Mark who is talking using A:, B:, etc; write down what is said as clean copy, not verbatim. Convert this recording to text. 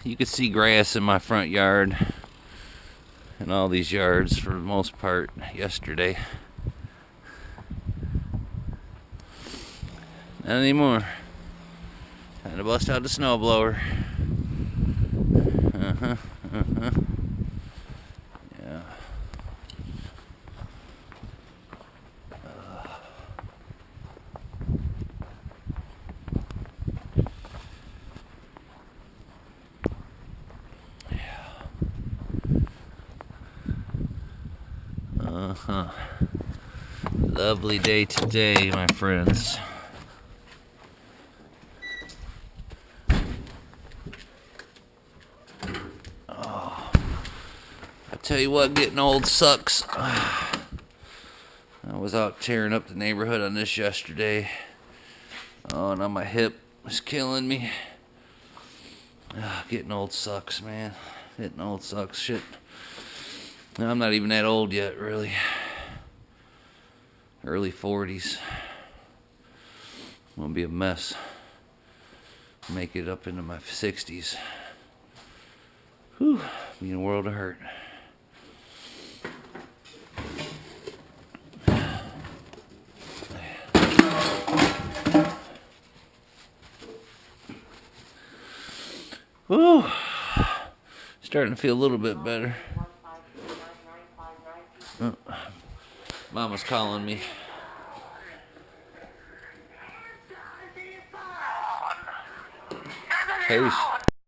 A: You could see grass in my front yard and all these yards for the most part yesterday. Not anymore. Had to bust out the snowblower. Yeah. Lovely day today, my friends. Oh, I tell you what, getting old sucks. I was out tearing up the neighborhood on this yesterday. Oh, now my hip is killing me. Getting old sucks, man. Getting old sucks. Shit. I'm not even that old yet, really. Early 40s. I'm gonna be a mess. Make it up into my 60s. Whew. Be in a world of hurt. Whew. Starting to feel a little bit better. Mama's calling me. Peace.